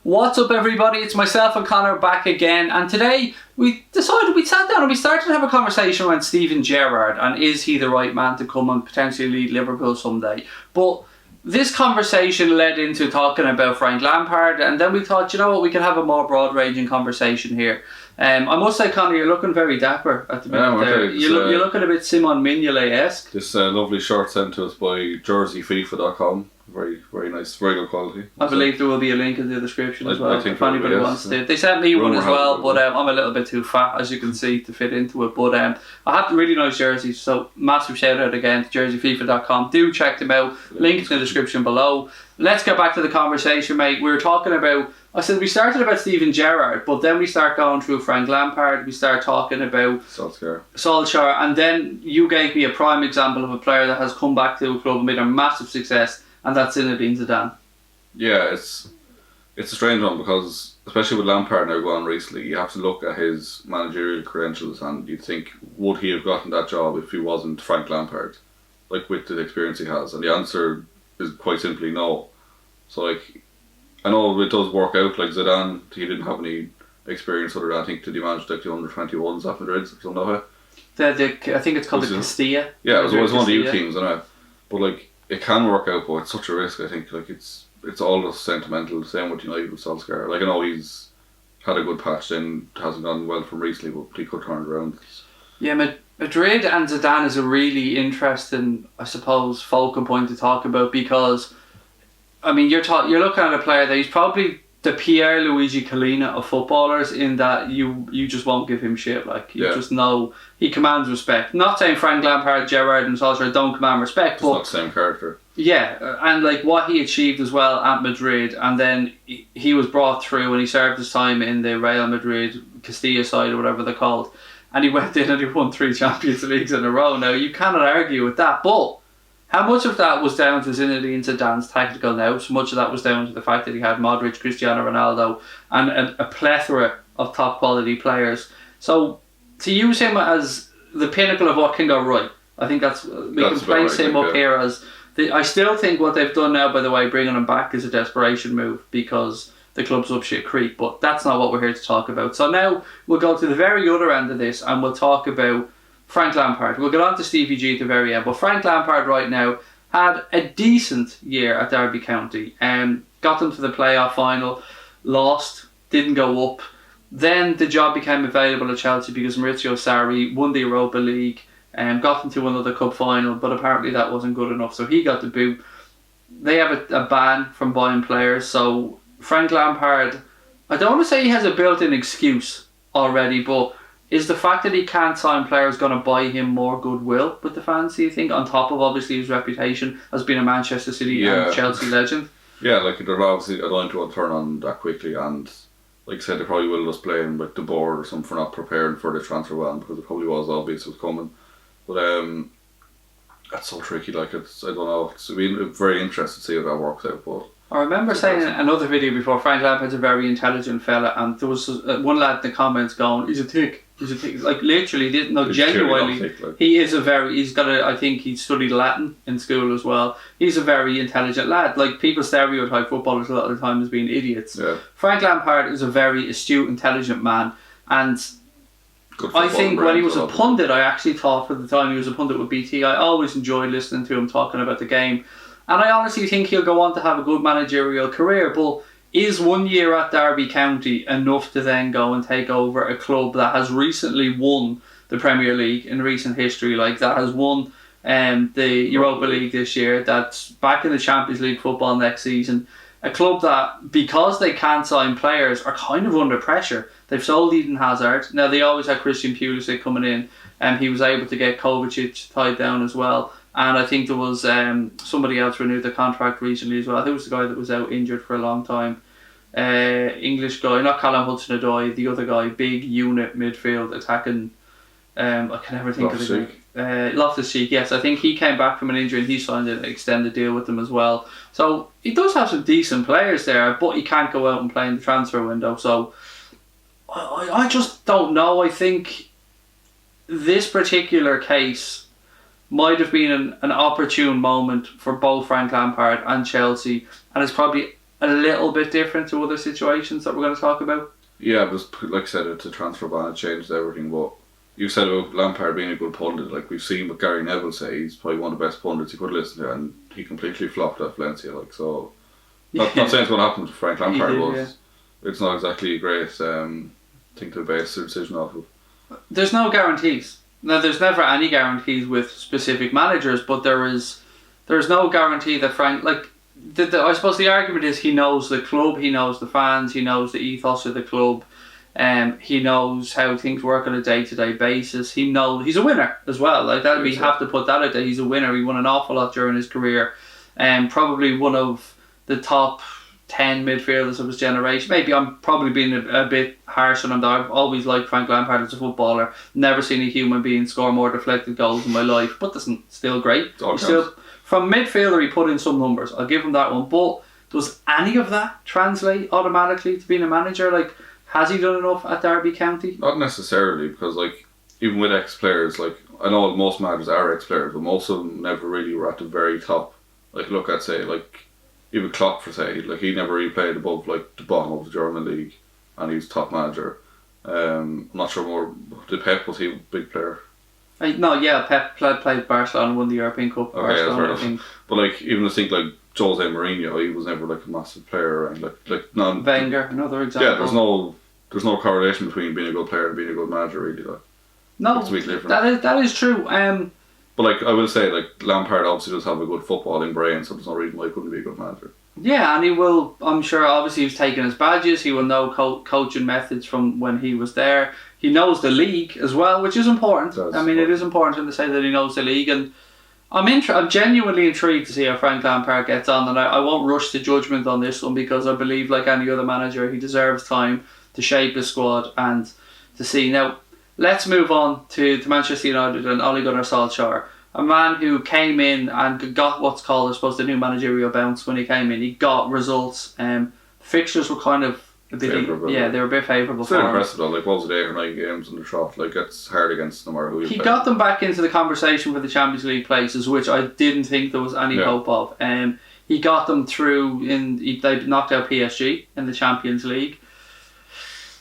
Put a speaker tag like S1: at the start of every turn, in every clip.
S1: What's up, everybody? It's myself and Conor back again, and today we sat down and we started to have a conversation around Steven Gerrard and is he the right man to come and potentially lead Liverpool someday. But this conversation led into talking about Frank Lampard, and then we thought, you know what, we can have a more broad-ranging conversation here. I must say, Conor, you're looking very dapper at the minute there. You're looking a bit Simon Mignolet-esque.
S2: This lovely shirt sent to us by jerseyfifa.com. Very, very nice, very good quality.
S1: I believe there will be a link in the description as well.
S2: I think
S1: if anybody wants to. They sent me one as well, but I'm a little bit too fat, as you can see, to fit into it. But I have really nice jerseys, so massive shout out again to jerseyfifa.com. Do check them out. Link in the description below. Let's get back to the conversation, mate. We were talking about, I said we started about Steven Gerrard, but then we start going through Frank Lampard, we start talking about Solskjaer, and then you gave me a prime example of a player that has come back to a club and made a massive success, and that's Zinedine Zidane.
S2: Yeah, it's a strange one because, especially with Lampard now going recently, you have to look at his managerial credentials and you'd think, would he have gotten that job if he wasn't Frank Lampard, like with the experience he has? And the answer is quite simply no. So like, I know it does work out, like Zidane, he didn't have any experience other than, I think, did he manage like the under-21s at Madrid or something like that?
S1: I think it's called the Castilla.
S2: Yeah, it was one of the youth teams, I know. But like, it can work out, but it's such a risk, I think. Like, it's all just sentimental. Same with United with Solskjaer. Like, I know he's had a good patch, then hasn't gone well from recently, but he could turn it around.
S1: Yeah, Madrid and Zidane is a really interesting, I suppose, focal point to talk about because, I mean, you're looking at a player that he's probably the Pierluigi Collina of footballers, in that you just won't give him shit. Like, you just know he commands respect. Not saying Frank Lampard, Gerrard and Solskjaer don't command respect, but
S2: it's not the same character.
S1: Yeah, and like what he achieved as well at Madrid, and then he was brought through and he served his time in the Real Madrid Castilla side or whatever they're called, and he went in and he won 3 Champions Leagues in a row. Now, you cannot argue with that, but how much of that was down to Zinedine Zidane's tactical nous? So much of that was down to the fact that he had Modric, Cristiano Ronaldo, and a plethora of top quality players. So to use him as the pinnacle of what can go right, I think we can place him up here as. I still think what they've done now, by the way, bringing him back, is a desperation move because the club's up shit creek. But that's not what we're here to talk about. So now we'll go to the very other end of this and we'll talk about Frank Lampard. We'll get on to Stevie G at the very end. But Frank Lampard right now had a decent year at Derby County. Got them to the playoff final, lost, didn't go up. Then the job became available at Chelsea because Maurizio Sarri won the Europa League and got them to another cup final, but apparently that wasn't good enough, so he got the boot. They have a ban from buying players, so Frank Lampard, I don't want to say he has a built-in excuse already, but is the fact that he can't sign players going to buy him more goodwill with the fans, do you think, on top of obviously his reputation as being a Manchester City and Chelsea legend? Yeah,
S2: like they're obviously going to turn on that quickly, and like I said, they probably will just blame like the board or something for not preparing for the transfer ban, because it probably was obvious it was coming. But that's so tricky. Like, I don't know. It's been very interesting to see how that works out. But
S1: I remember saying in another video before, Frank Lampard's a very intelligent fella, and there was one lad in the comments going, "He's a tick. He's a tick." Like, literally, genuinely, he is I think he studied Latin in school as well. He's a very intelligent lad. Like, people stereotype footballers a lot of the time as being idiots. Yeah. Frank Lampard is a very astute, intelligent man, and I think when he was a pundit, I actually thought for the time he was a pundit with BT, I always enjoyed listening to him talking about the game. And I honestly think he'll go on to have a good managerial career, but is 1 year at Derby County enough to then go and take over a club that has recently won the Premier League in recent history, like that has won the Europa League this year, that's back in the Champions League football next season? A club that, because they can't sign players, are kind of under pressure. They've sold Eden Hazard. Now, they always had Christian Pulisic coming in, and he was able to get Kovacic tied down as well. And I think there was somebody else renewed the contract recently as well. I think it was the guy that was out injured for a long time. English guy, not Callum Hudson-Odoi, the other guy, big unit midfield attacking. I can never think of his name. Loftus-Cheek, yes. I think he came back from an injury and he signed an extended deal with them as well. So he does have some decent players there, but he can't go out and play in the transfer window. So I just don't know. I think this particular case might have been an opportune moment for both Frank Lampard and Chelsea, and it's probably a little bit different to other situations that we're going to talk about.
S2: Yeah, but like I said, it's a transfer ban, it changed everything. But you said about Lampard being a good pundit. Like, we've seen what Gary Neville say, he's probably one of the best pundits you could listen to, and he completely flopped at Valencia. Like, so not saying it's going to happen to Frank Lampard, but it's not exactly a great thing to base the decision off of.
S1: There's no guarantees. Now, there's never any guarantees with specific managers, but there's no guarantee that Frank, like, I suppose the argument is he knows the club, he knows the fans, he knows the ethos of the club, he knows how things work on a day-to-day basis. He knows he's a winner as well. Like, that, we have to put that out there. He's a winner. He won an awful lot during his career, and probably one of the top 10 midfielders of his generation. Maybe I'm probably being a bit harsh on him, though. I've always liked Frank Lampard as a footballer. Never seen a human being score more deflected goals in my life, but that's still great. Still, from midfielder, he put in some numbers. I'll give him that one. But does any of that translate automatically to being a manager? Like, has he done enough at Derby County?
S2: Not necessarily, because, like, even with ex-players, like, I know most managers are ex-players, but most of them never really were at the very top. Like, look at, say, like, even Klopp, for say, like, he never really played above, like, the bottom of the German league, and he's top manager. I'm not sure more. Did Pep, was he a big player?
S1: Pep played Barcelona and won the European Cup.
S2: Okay,
S1: Barcelona, I think.
S2: But, like, even to think, like, Jose Mourinho, he was never, like, a massive player, and like none.
S1: Wenger, another example.
S2: Yeah, there's no correlation between being a good player and being a good manager, really. Like,
S1: no, that is true.
S2: But, like, I will say, like, Lampard obviously does have a good footballing brain, so there's no reason why he couldn't be a good manager.
S1: Yeah, and he will, I'm sure, obviously he's taken his badges, he will know coaching methods from when he was there. He knows the league as well, which is important. It is important to say that he knows the league, and I'm genuinely intrigued to see how Frank Lampard gets on, and I won't rush to judgment on this one, because I believe, like any other manager, he deserves time to shape his squad and to see. Now, let's move on to Manchester United and Ole Gunnar Solskjaer. A man who came in and got what's called, I suppose, the new managerial bounce when he came in. He got results. Fixtures were kind of a bit favourable. Yeah, they were a bit favourable for him.
S2: Still impressive though. Like, what was it, 8 or 9 games in the trot? Like, it's hard against no matter who you play.
S1: He got them back into the conversation for the Champions League places, which I didn't think there was any hope of. He got them through they knocked out PSG in the Champions League.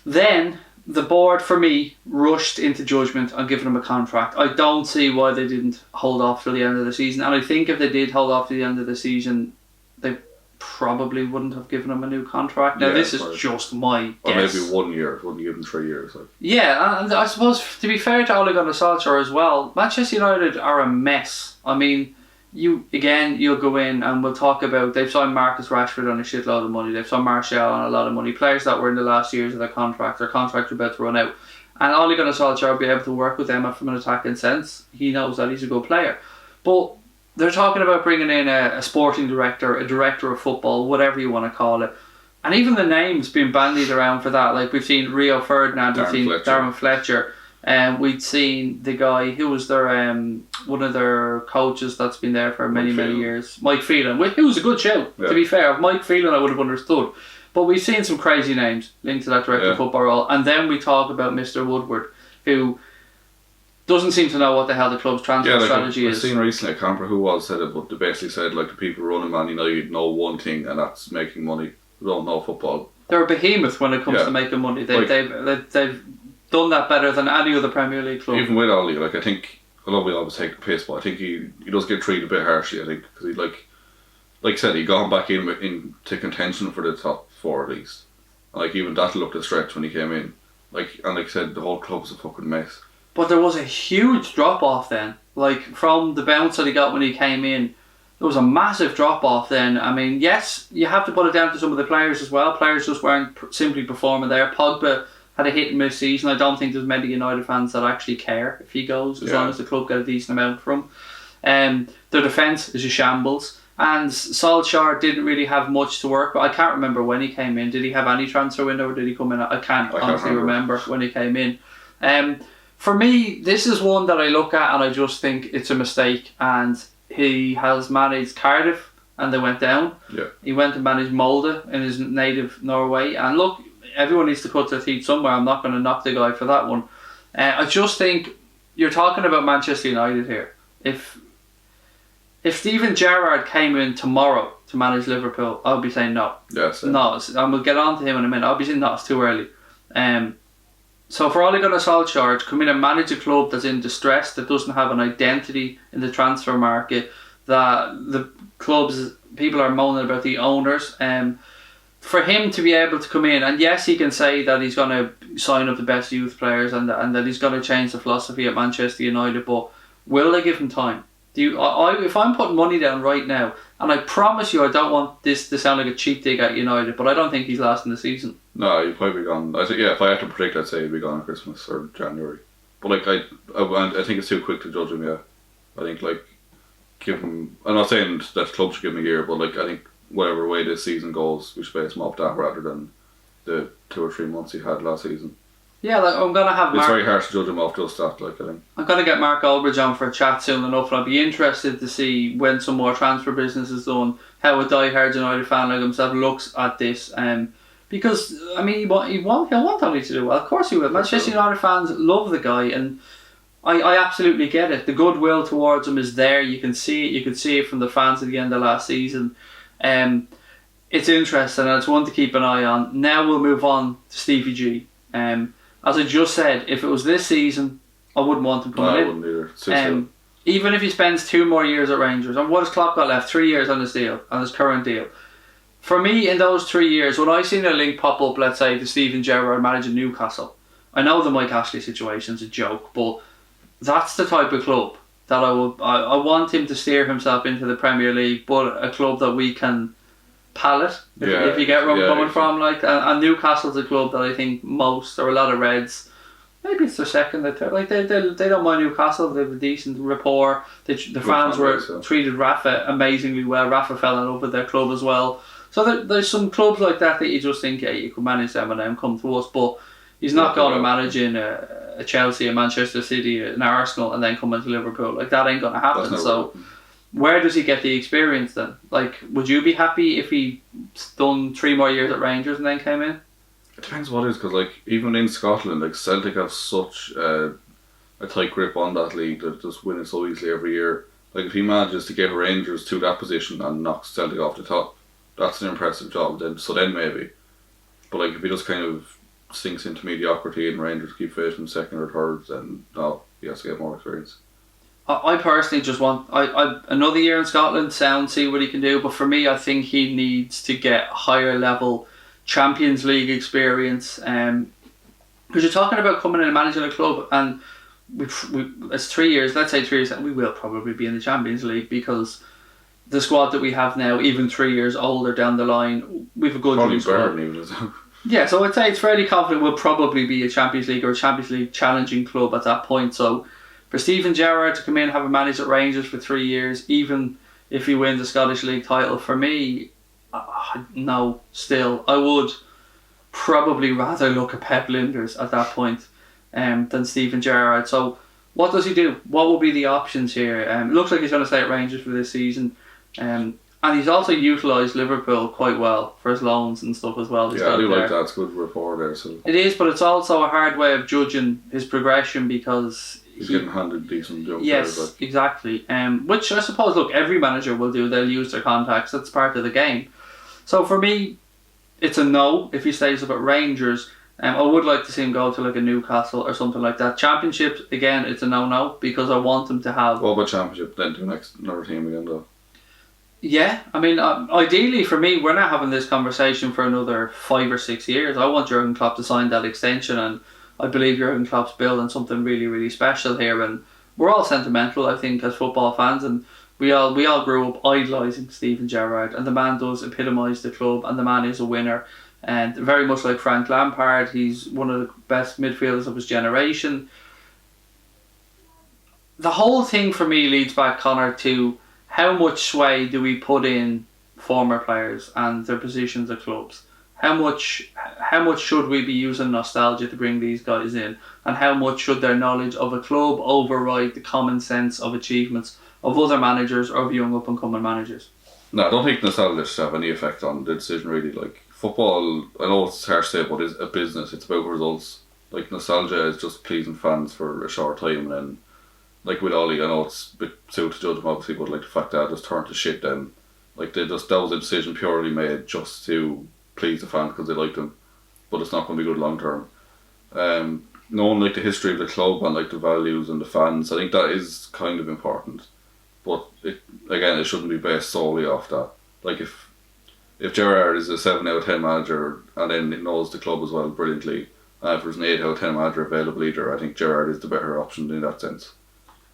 S1: Then the board, for me, rushed into judgment on giving him a contract. I don't see why they didn't hold off till the end of the season. And I think if they did hold off to the end of the season, they probably wouldn't have given him a new contract. Now, this is just my guess.
S2: Or maybe 1 year. Wouldn't give him 3 years. Like.
S1: Yeah, and I suppose, to be fair to Ole Gunnar Solskjaer as well, Manchester United are a mess. I mean, you'll go in and we'll talk about, they've signed Marcus Rashford on a shitload of money, they've signed Martial on a lot of money, players that were in the last years of their contracts are about to run out, and Ole Gunnar Solskjaer will be able to work with them from an attacking sense. He knows that he's a good player, but they're talking about bringing in a sporting director, a director of football, whatever you want to call it, and even the names being bandied around for that. Like, we've seen Rio Ferdinand, we've seen Darren Fletcher, and we'd seen the guy who was their one of their coaches that's been there for many years, Mike Phelan, who was a good show. To be fair, if Mike Phelan I would have understood, but we've seen some crazy names linked to that director of football role. And then we talk about Mr. Woodward, who doesn't seem to know what the hell the club's transfer strategy is.
S2: I've seen recently, I can't remember who said it, but they basically said, like, the people running Man United know one thing, and that's making money. They don't know football. They're
S1: a behemoth when it comes to making money. They've done that better than any other Premier League club.
S2: Even with Ole, like, I think, although we always take the piss, but I think he does get treated a bit harshly, I think, because he, like I said, he got him back into contention for the top 4 at least. And, like, even that looked a stretch when he came in. Like, and like I said, the whole club was a fucking mess.
S1: But there was a huge drop off then. Like, from the bounce that he got when he came in, there was a massive drop off then. I mean, yes, you have to put it down to some of the players as well. Players just weren't simply performing there. Pogba had a hit and miss season. I don't think there's many United fans that actually care if he goes, as long as the club get a decent amount from him. Their defence is a shambles, and Solskjaer didn't really have much to work with. I can't remember when he came in. Did he have any transfer window, or did he come in? I can't honestly remember when he came in. For me, this is one that I look at and I just think it's a mistake. And he has managed Cardiff and they went down.
S2: Yeah.
S1: He went and managed Molde in his native Norway, and look, everyone needs to cut their teeth somewhere. I'm not going to knock the guy for that one. I just think you're talking about Manchester United here. If Steven Gerrard came in tomorrow to manage Liverpool, I'll be saying no.
S2: Yes.
S1: No, and we'll get on to him in a minute. I'll be saying no, it's too early. So for Ole Gunnar Solskjaer to come in and manage a club that's in distress, that doesn't have an identity in the transfer market, that the clubs, people are moaning about the owners, for him to be able to come in, and yes, he can say that he's going to sign up the best youth players and that he's going to change the philosophy at Manchester United, but will they give him time? If I'm putting money down right now, and I promise you I don't want this to sound like a cheap dig at United, but I don't think he's lasting the season.
S2: No, he'd probably be gone. I think, if I had to predict, I'd say he'd be gone at Christmas or January. But like I think it's too quick to judge him. Yeah, I think give him. I'm not saying that clubs should give him a year, but I think whatever way this season goes, we should base him off that rather than the 2 or 3 months he had last season.
S1: Yeah, I'm gonna have.
S2: It's very harsh to judge him off just that. I think
S1: I'm gonna get Mark Aldridge on for a chat soon enough, and I'll be interested to see when some more transfer business is done, how a die-hard United fan like himself looks at this. Because I mean, he'll want Ole to do well. Of course he will. Manchester United fans love the guy, and I absolutely get it. The goodwill towards him is there. You can see it. You could see it from the fans at the end of last season. It's interesting, and it's one to keep an eye on. Now we'll move on to Stevie G. As I just said, if it was this season, I wouldn't want him coming in.
S2: I wouldn't either.
S1: Even if he spends 2 more years at Rangers, and what has Klopp got left? 3 years on his deal, on his current deal. For me, in those 3 years, when I seen a link pop up, let's say, to Steven Gerrard managing Newcastle, I know the Mike Ashley situation's a joke, but that's the type of club that I want him to steer himself into the Premier League, but a club that we can pallet, if you get where I'm coming from. And Newcastle's a club that I think most, or a lot of Reds, maybe it's their second, their third, they don't mind Newcastle. They have a decent rapport. The fans treated Rafa amazingly well. Rafa fell in love with their club as well. So there's some clubs like that you just think, hey, you could manage them and then come to us, but he's not going to manage in a Chelsea, a Manchester City, an Arsenal, and then come into Liverpool. That ain't going to happen. So where does he get the experience then? Would you be happy if he done 3 more years at Rangers and then came in?
S2: It depends what it is, because even in Scotland, Celtic have such a tight grip on that league that just win it so easily every year. If he manages to get Rangers to that position and knock Celtic off the top, that's an impressive job. Then maybe. But if he just kind of sinks into mediocrity and Rangers keep finishing second or third, then no, he has to get more experience.
S1: I personally just want another year in Scotland, see what he can do. But for me, I think he needs to get higher level Champions League experience. Because you're talking about coming in and managing a club, and it's 3 years. Let's say 3 years, and we will probably be in the Champions League because the squad that we have now, even 3 years older down the line, we've a good
S2: probably
S1: squad. Yeah, so I'd say it's fairly confident we'll probably be a Champions League or a Champions League challenging club at that point. So for Steven Gerrard to come in and have a manager at Rangers for 3 years, even if he wins the Scottish League title, for me, no, still, I would probably rather look at Pep Linders at that point than Steven Gerrard. So what does he do? What will be the options here? It looks like he's going to stay at Rangers for this season. And he's also utilised Liverpool quite well for his loans and stuff as well.
S2: I do like that. It's good rapport there. So
S1: it is, but it's also a hard way of judging his progression because
S2: he's getting handed decent jobs.
S1: Yes, exactly. Which I suppose, look, every manager will do. They'll use their contacts. That's part of the game. So for me, it's a no if he stays up at Rangers. I would like to see him go to a Newcastle or something like that. Championship, again, it's a no because I want him to have...
S2: What about Championship then to another team again though?
S1: Yeah, I mean, ideally for me, we're not having this conversation for another 5 or 6 years. I want Jurgen Klopp to sign that extension, and I believe Jurgen Klopp's building something really, really special here. And we're all sentimental, I think, as football fans, and we all grew up idolising Steven Gerrard, and the man does epitomise the club, and the man is a winner. And very much like Frank Lampard, he's one of the best midfielders of his generation. The whole thing for me leads back, Conor, to how much sway do we put in former players and their positions at clubs? How much should we be using nostalgia to bring these guys in? And how much should their knowledge of a club override the common sense of achievements of other managers or of young up-and-coming managers?
S2: No, I don't think nostalgia should have any effect on the decision, really. Football, I know it's harsh to say, but it's a business. It's about results. Nostalgia is just pleasing fans for a short time, and then, with Ollie, I know it's a bit soon to judge him, obviously, but the fact that I just turned to shit then, Like that was a decision purely made just to please the fans because they liked him, but it's not going to be good long term. Knowing like the history of the club and like the values and the fans, I think that is kind of important. But it shouldn't be based solely off that. Like if Gerrard is a 7 out of 10 manager and then he knows the club as well brilliantly, and if there's an 8 out of 10 manager available either, I think Gerrard is the better option in that sense.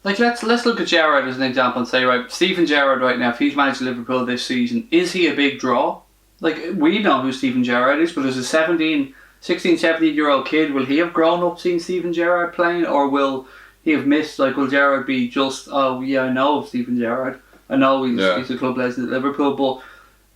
S1: Like let's look at Gerrard as an example and say, right, Steven Gerrard right now, if he's managed Liverpool this season, is he a big draw? Like, we know who Steven Gerrard is, but as a 16, 17-year-old kid, will he have grown up seeing Steven Gerrard playing, or will he have missed, like, will Gerrard be just, oh yeah, I know of Steven Gerrard, I know he's a club legend at Liverpool, but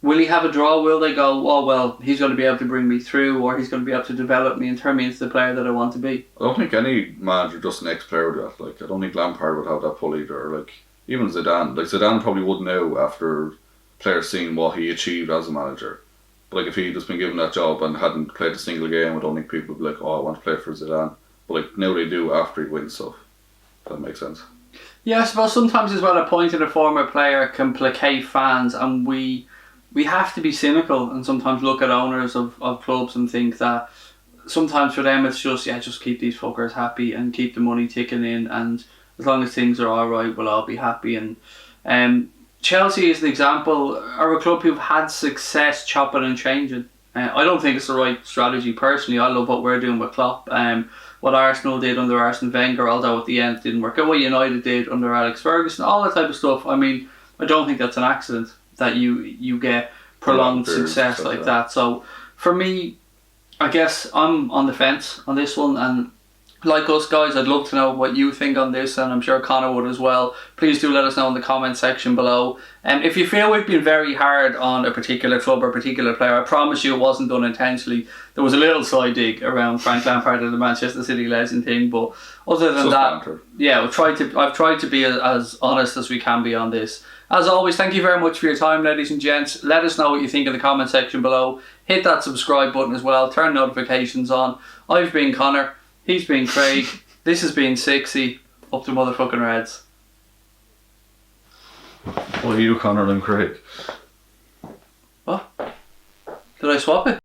S1: will he have a draw? Will they go, oh well, he's going to be able to bring me through, or he's going to be able to develop me and turn me into the player that I want to be?
S2: I don't think any manager, just an ex-player, would have. Like, I don't think Lampard would have that pull either. Like, even Zidane. Like, Zidane probably would know after players seeing what he achieved as a manager. But like, if he'd just been given that job and hadn't played a single game, I don't think people would be like, oh, I want to play for Zidane. But like, now they do after he wins stuff. If that makes sense.
S1: Yeah, I suppose sometimes as well a point in a former player can placate fans, and we have to be cynical and sometimes look at owners of clubs and think that sometimes for them it's just keep these fuckers happy and keep the money ticking in, and as long as things are alright, we'll all be happy. And Chelsea is an example, are a club who've had success chopping and changing. I don't think it's the right strategy personally. I love what we're doing with Klopp. What Arsenal did under Arsene Wenger, although at the end it didn't work out. What United did under Alex Ferguson, all that type of stuff. I mean, I don't think that's an accident that you get prolonged success like that. So for me, I guess I'm on the fence on this one, and like us guys, I'd love to know what you think on this, and I'm sure Conor would as well. Please do let us know in the comment section below. And if you feel we've been very hard on a particular club or particular player, I promise you it wasn't done intentionally. There was a little side dig around Frank Lampard and the Manchester City legend thing, but other than that, yeah, I've tried to be as honest as we can be on this. As always, thank you very much for your time, ladies and gents. Let us know what you think in the comment section below. Hit that subscribe button as well. Turn notifications on. I've been Conor. He's been Craig. This has been 60. Up to motherfucking Reds.
S2: Well, you, Conor, and Craig.
S1: What? Did I swap it?